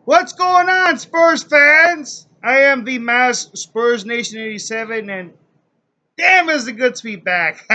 What's going on, Spurs fans? I am the Mass Spurs Nation 87, and damn, is it good to be back!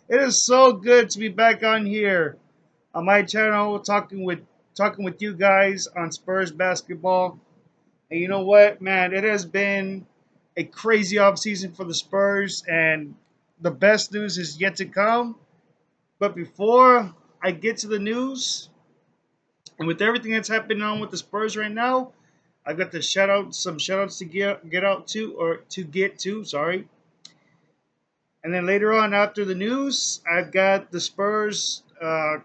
It is so good to be back on here on my channel, talking with you guys on Spurs basketball. And you know what, man? It has been a crazy offseason for the Spurs, and the best news is yet to come. But before I get to the news, and with everything that's happening on with the Spurs right now, I've got the some shout outs to get out to or to get to, sorry. And then later on after the news, I've got the Spurs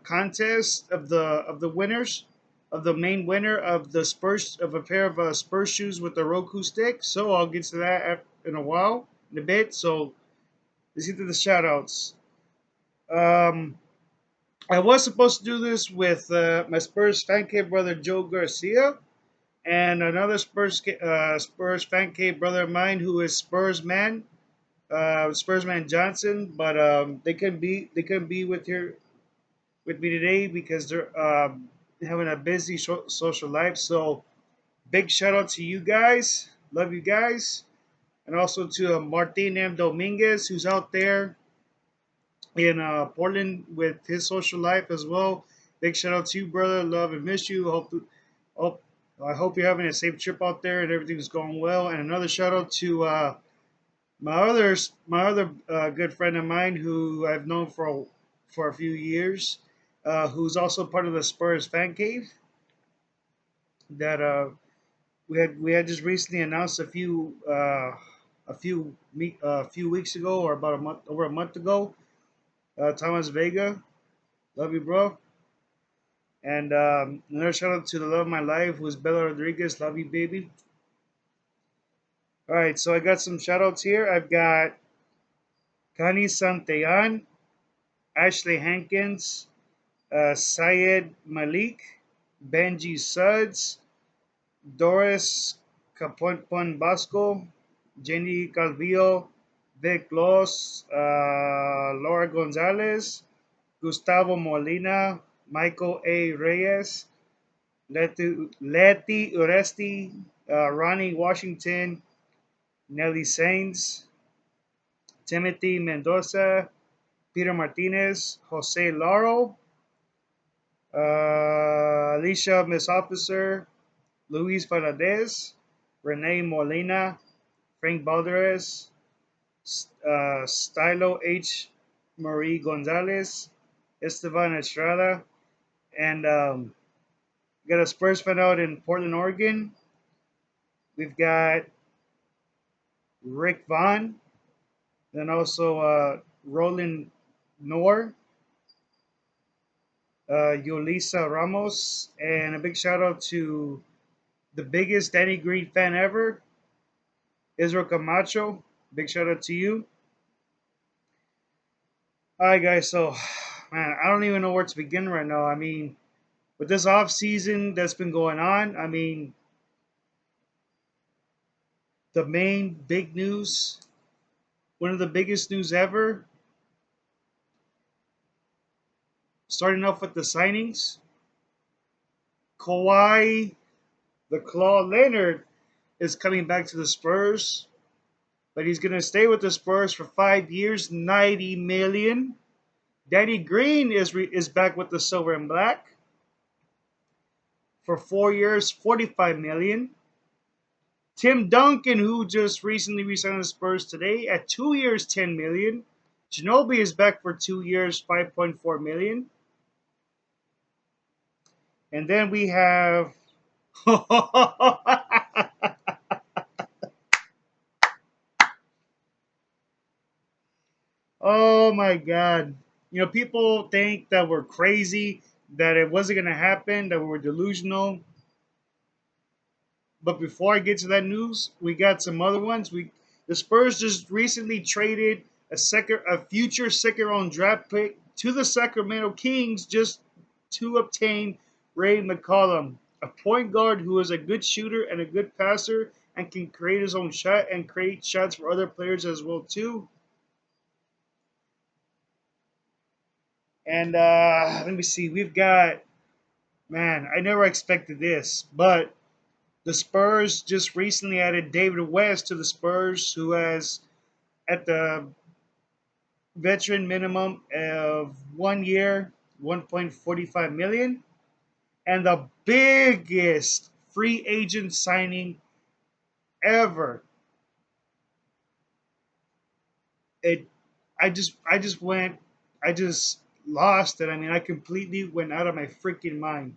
contest of the winners of the main winner of the Spurs of a pair of Spurs shoes with the Roku stick. So I'll get to that in a while, in a bit. So let's get to the shout outs. Um, I was supposed to do this with my Spurs fan cave brother Joe Garcia, and another Spurs fan cave brother of mine who is Spurs man Johnson, but they can be with me today because they're having a busy social life. So big shout out to you guys, love you guys, and also to Martin M Dominguez who's out there in Portland with his social life as well. Big shout out to you, brother. Love and miss you. Hope I hope you're having a safe trip out there and everything's going well. And another shout out to my other good friend of mine who I've known for a few years, who's also part of the Spurs fan cave. That we had just recently announced a few weeks ago or about a month ago. Thomas Vega, love you, bro. And another shout out to the love of my life, who's Bella Rodriguez. Love you, baby. All right, so I got some shout outs here. I've got Kani Santayan, Ashley Hankins, Syed Malik, Benji Suds, Doris Caponpon Basco, Jenny Calvillo, Vic Los, Laura Gonzalez, Gustavo Molina, Michael A. Reyes, Letty Uresti, Ronnie Washington, Nelly Sainz, Timothy Mendoza, Peter Martinez, Jose Laro, Alicia Miss Officer, Luis Valadez, Renee Molina, Frank Balderas, Stylo H. Marie Gonzalez, Esteban Estrada, and got a Spurs fan out in Portland, Oregon. We've got Rick Vaughn, then also Roland Noor, Yulisa Ramos, and a big shout out to the biggest Danny Green fan ever, Israel Camacho. Big shout out to you. All right, guys. So, man, I don't even know where to begin right now. I mean, with this off season that's been going on, I mean, the main big news, one of the biggest news ever, starting off with the signings. Kawhi, the Claw Leonard, is coming back to the Spurs, but he's going to stay with the Spurs for 5 years, 90 million. Danny Green is back with the Silver and Black for 4 years, 45 million. Tim Duncan, who just recently resigned the Spurs today, at 2 years, 10 million. Ginobili is back for 2 years, 5.4 million. And then we have oh my God. You know, people think that we're crazy, that it wasn't going to happen, that we were delusional. But before I get to that news, we got some other ones. The Spurs just recently traded a future second round draft pick to the Sacramento Kings just to obtain Ray McCallum, a point guard who is a good shooter and a good passer and can create his own shot and create shots for other players as well too. And let me see, we've got Man, I never expected this, but the Spurs just recently added David West to the Spurs, who has at the veteran minimum of 1 year, 1.45 million, and the biggest free agent signing ever. It, I just lost it. I mean, I completely went out of my freaking mind.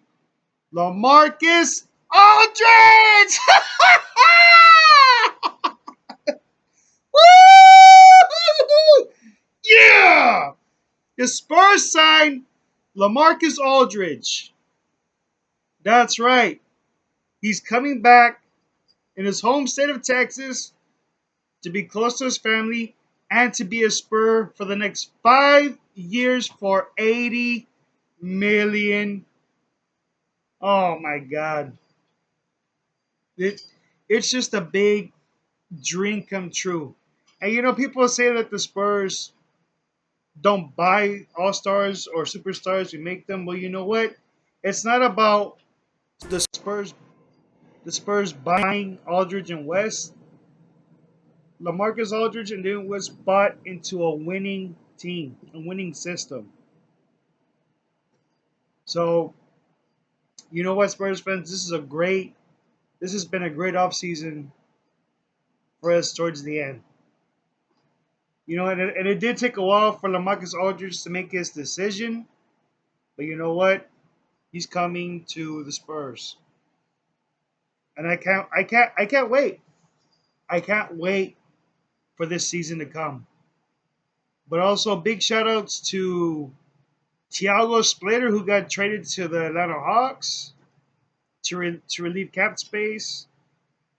LaMarcus Aldridge! Woo! Yeah! The Spurs signed LaMarcus Aldridge. That's right. He's coming back in his home state of Texas to be close to his family and to be a Spur for the next 5 years for 80 million. Oh my God. It, it's just a big dream come true. And people say that the Spurs don't buy all stars or superstars, we make them. Well, you know what? It's not about the Spurs buying Aldridge and West. LaMarcus Aldridge and then West bought into a winning team, a winning system. So, you know what, Spurs fans, this has been a great offseason for us towards the end. And it did take a while for LaMarcus Aldridge to make his decision, but you know what? He's coming to the Spurs. And I can't wait. I can't wait for this season to come. But also big shout outs to Thiago Splitter, who got traded to the Atlanta Hawks to relieve cap space.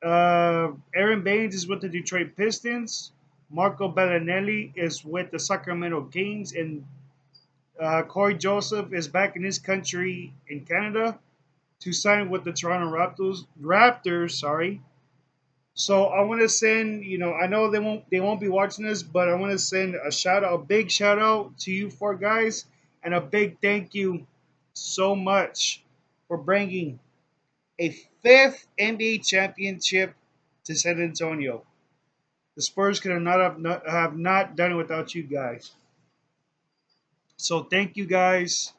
Aaron Baines is with the Detroit Pistons. Marco Bellinelli is with the Sacramento Kings, and Corey Joseph is back in his country in Canada to sign with the Toronto Raptors. Sorry. So I want to send, I know they won't be watching this, but I want to send a big shout out to you four guys, and a big thank you so much for bringing a fifth NBA championship to San Antonio. The Spurs could have not done it without you guys. So thank you guys,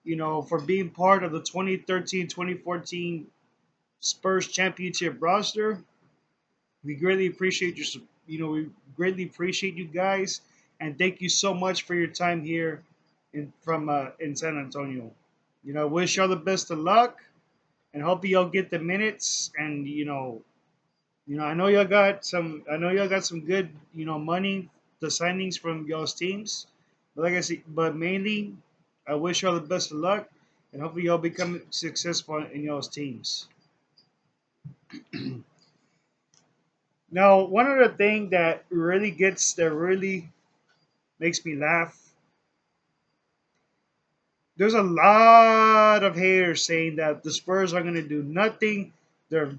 for being part of the 2013-2014 Spurs championship roster. We greatly appreciate we greatly appreciate you guys, and thank you so much for your time here in San Antonio. Wish y'all the best of luck, and hope y'all get the minutes. And I know y'all got some. I know y'all got some good, money, the signings from y'all's teams. But like I said, but mainly, I wish y'all the best of luck, and hopefully y'all become successful in y'all's teams. Now, one other thing that really makes me laugh. There's a lot of haters saying that the Spurs are going to do nothing. They're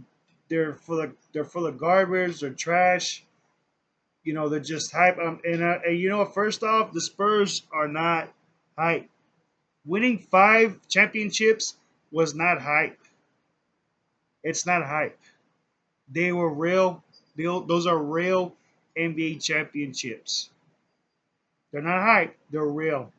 they're full of garbage. They're trash. They're just hype. And first off, the Spurs are not hype. Winning 5 championships was not hype. It's not hype. They were real. Those are real NBA championships. They're not hype. They're real.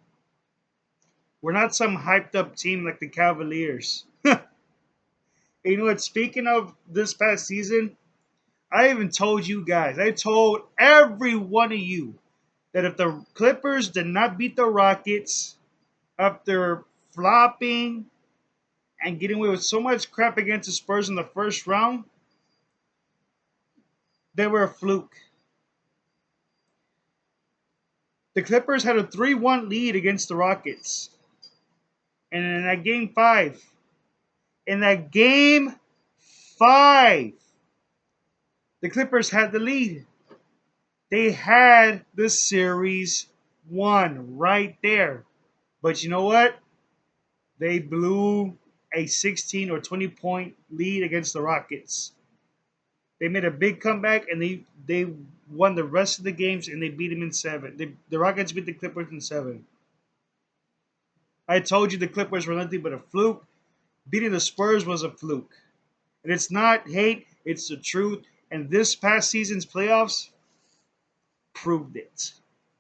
We're not some hyped up team like the Cavaliers. You know what? Speaking of this past season, I even told you guys, I told every one of you that if the Clippers did not beat the Rockets after flopping and getting away with so much crap against the Spurs in the first round, they were a fluke. The Clippers had a 3-1 lead against the Rockets. And in that game 5, the Clippers had the lead. They had the series won right there. But you know what? They blew a 16 or 20 point lead against the Rockets. They made a big comeback, and they won the rest of the games, and they beat them in 7. The Rockets beat the Clippers in 7. I told you the Clippers were nothing but a fluke. Beating the Spurs was a fluke. And it's not hate, it's the truth. And this past season's playoffs proved it.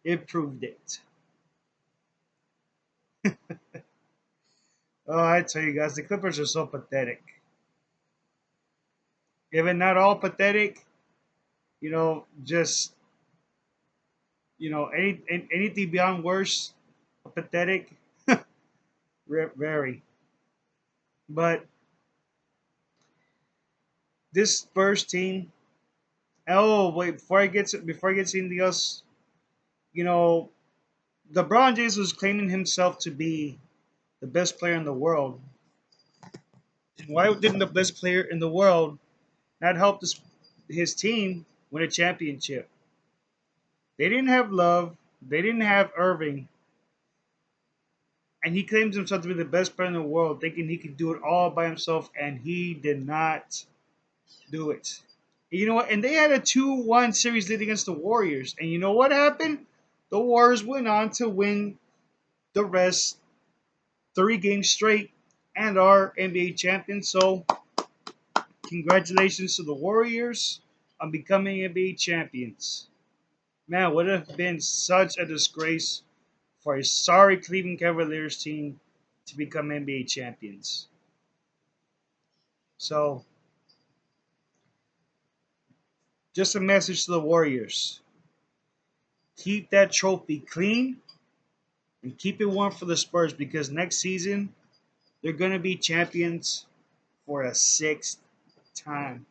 It proved it. Oh, I tell you guys, the Clippers are so pathetic. Even not all pathetic, just anything beyond worse, pathetic, very. But this Spurs team. Oh wait, before I get to anything else, you know, LeBron James was claiming himself to be the best player in the world. Why didn't the best player in the world not help his team win a championship? They didn't have Love, they didn't have Irving, and he claims himself to be the best player in the world, thinking he could do it all by himself, and he did not do it. And you know what? And they had a 2-1 series lead against the Warriors, and you know what happened? The Warriors went on to win the rest 3 games straight and are NBA champions. So, congratulations to the Warriors on becoming NBA champions. Man, would have been such a disgrace for a sorry Cleveland Cavaliers team to become NBA champions. So, just a message to the Warriors: keep that trophy clean and keep it warm for the Spurs because next season they're going to be champions for a sixth time.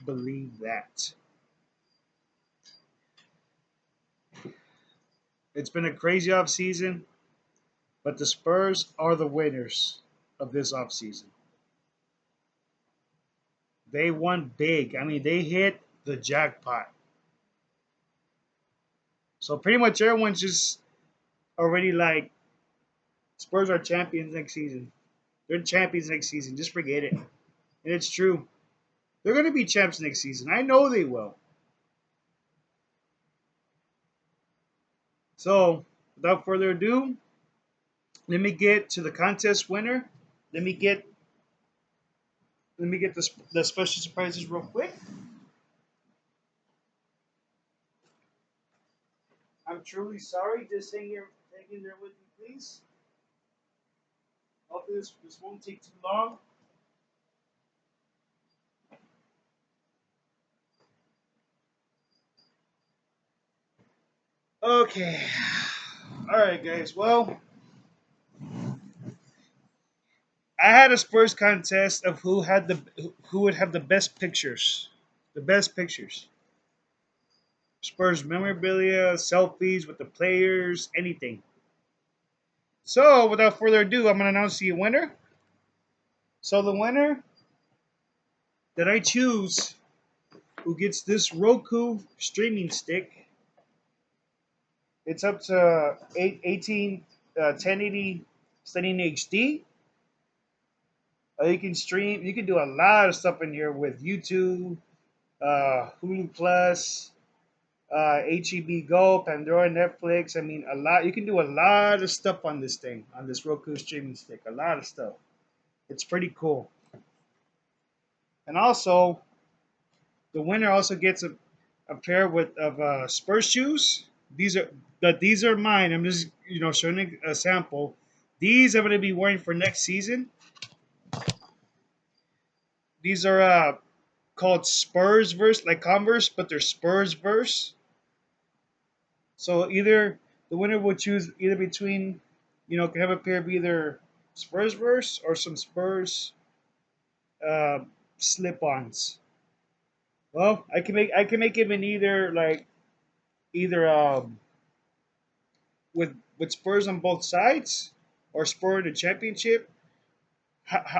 Believe that. It's been a crazy offseason, but the Spurs are the winners of this offseason. They won big. I mean, they hit the jackpot. So pretty much everyone's just already like, Spurs are champions next season. They're champions next season. Just forget it. And it's true. They're going to be champs next season. I know they will. So, without further ado, let me get to the contest winner. Let me get the special surprises real quick. I'm truly sorry. Just hang in there with me, please. Hopefully this won't take too long. Okay. All right, guys. Well, I had a Spurs contest of who would have the best pictures, the best pictures. Spurs memorabilia, selfies with the players, anything. So, without further ado, I'm gonna announce the winner. So the winner that I choose, who gets this Roku streaming stick, it's up to 1080 Stunning HD. You can stream. You can do a lot of stuff in here with YouTube, Hulu Plus, HEB Go, Pandora, Netflix. I mean, a lot. You can do a lot of stuff on this thing, on this Roku streaming stick. A lot of stuff. It's pretty cool. And also, the winner also gets a pair of Spurs shoes. These are mine. I'm just showing a sample. These I'm going to be wearing for next season. These are called Spurs verse, like Converse, but they're Spurs verse. So either the winner will choose either between, can have a pair of either Spurs verse or some Spurs uh, slip-ons. Well, I can make it in either with Spurs on both sides, or Spur in the championship,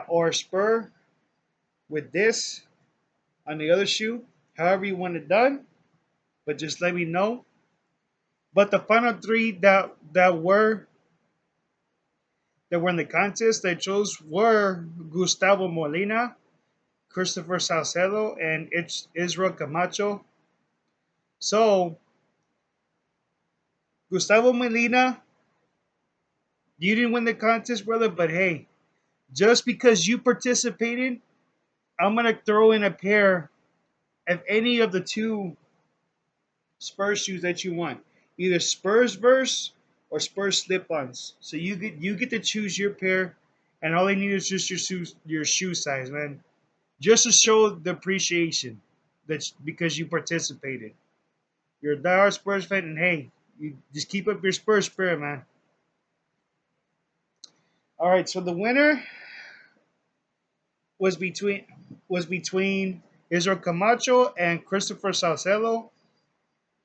or Spur with this on the other shoe. However you want it done, but just let me know. But the final three that were in the contest I chose were Gustavo Molina, Christopher Salcedo, and Israel Camacho. So Gustavo Molina, you didn't win the contest, brother, but hey, Just because you participated, I'm gonna throw in a pair of any of the two Spurs shoes that you want, either Spurs verse or Spurs slip-ons. So you get to choose your pair, and all they need is just your shoe size, man, just to show the appreciation that because you participated. You're a diehard Spurs fan, and hey, you just keep up your Spurs spirit, man. All right, so the winner was between was between Israel Camacho and Christopher Salcedo.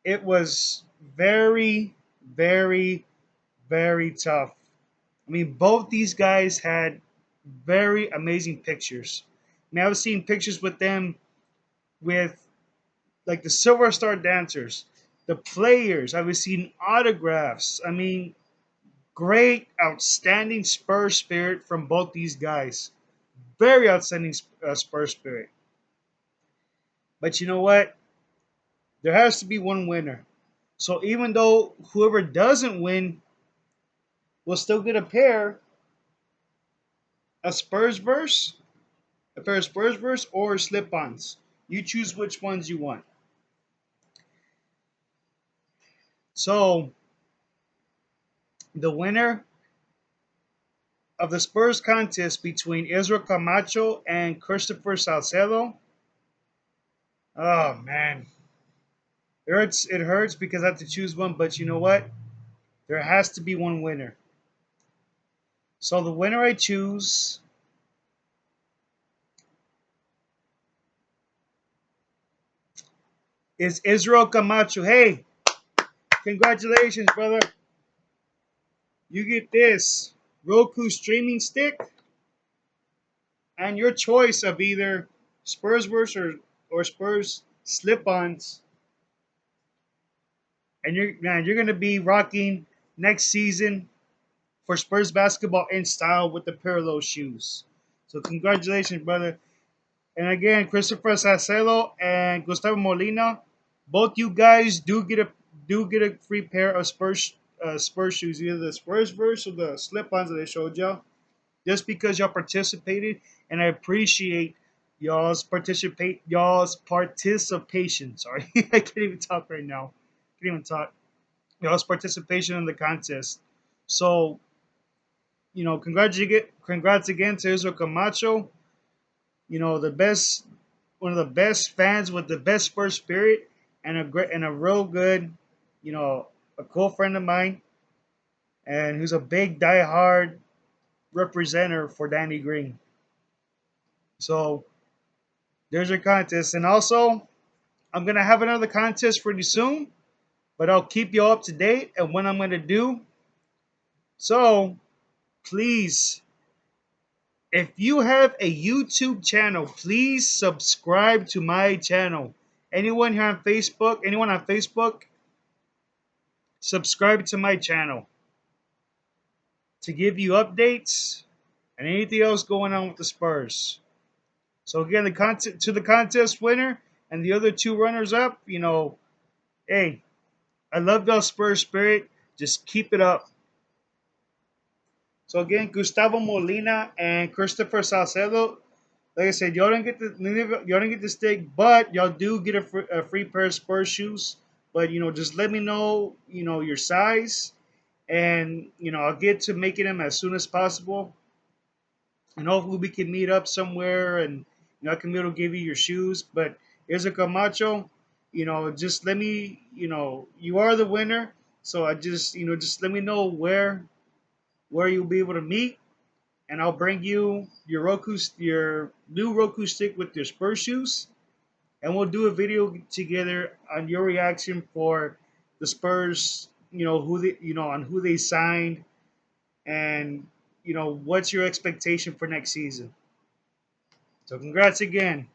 It was very, very, very tough. I mean, both these guys had very amazing pictures. I mean, I've seen pictures with them with like the Silver Star dancers, the players. I've seen autographs. I mean, great, outstanding Spurs spirit from both these guys. Very outstanding Spurs spirit. But you know what? There has to be one winner. So even though whoever doesn't win will still get a Spurs verse, a pair of Spurs verse, or slip-ons. You choose which ones you want. So the winner of the Spurs contest between Israel Camacho and Christopher Salcedo. Oh man, it hurts. It hurts because I have to choose one. But you know what? There has to be one winner. So the winner I choose is Israel Camacho. Hey, congratulations, brother! You get this Roku streaming stick and your choice of either Spurs verse or Spurs slip-ons, and you're gonna be rocking next season for Spurs basketball in style with the parallel shoes. So congratulations, brother! And again, Christopher Sacelo and Gustavo Molina, both you guys do get a free pair of Spurs shoes, either the Spurs verse or the slip-ons that I showed y'all. Just because y'all participated, and I appreciate y'all's participation. Sorry, I can't even talk right now. Can't even talk. Y'all's participation in the contest. So congrats again to Israel Camacho. The best, one of the best fans with the best Spurs spirit, and a real good, a cool friend of mine, and who's a big diehard representative for Danny Green. So there's your contest. And also, I'm going to have another contest pretty soon, but I'll keep you up to date and when I'm going to do. So please, if you have a YouTube channel, please subscribe to my channel. Anyone on Facebook, subscribe to my channel to give you updates and anything else going on with the Spurs. So again, the contest winner and the other two runners up, hey, I love y'all Spurs spirit. Just keep it up. So again, Gustavo Molina and Christopher Salcedo. Like I said, y'all didn't get the stick, but y'all do get a free pair of Spurs shoes. But just let me know, your size, and I'll get to making them as soon as possible. And hopefully we can meet up somewhere, and I can be able to give you your shoes. But here's a Camacho. Just let me, you are the winner. So I just let me know where you'll be able to meet, and I'll bring you your new Roku stick with your Spurs shoes, and we'll do a video together on your reaction for the Spurs. On who they signed, and what's your expectation for next season. So congrats again,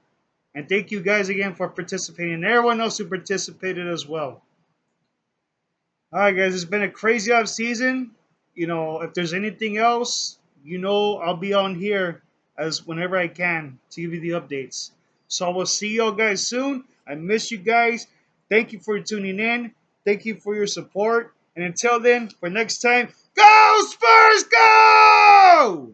and thank you guys again for participating, and everyone else who participated as well. All right, guys, it's been a crazy off season. If there's anything else, I'll be on here as whenever I can to give you the updates. So we'll see y'all guys soon. I miss you guys. Thank you for tuning in. Thank you for your support. And until then, for next time, go Spurs, go!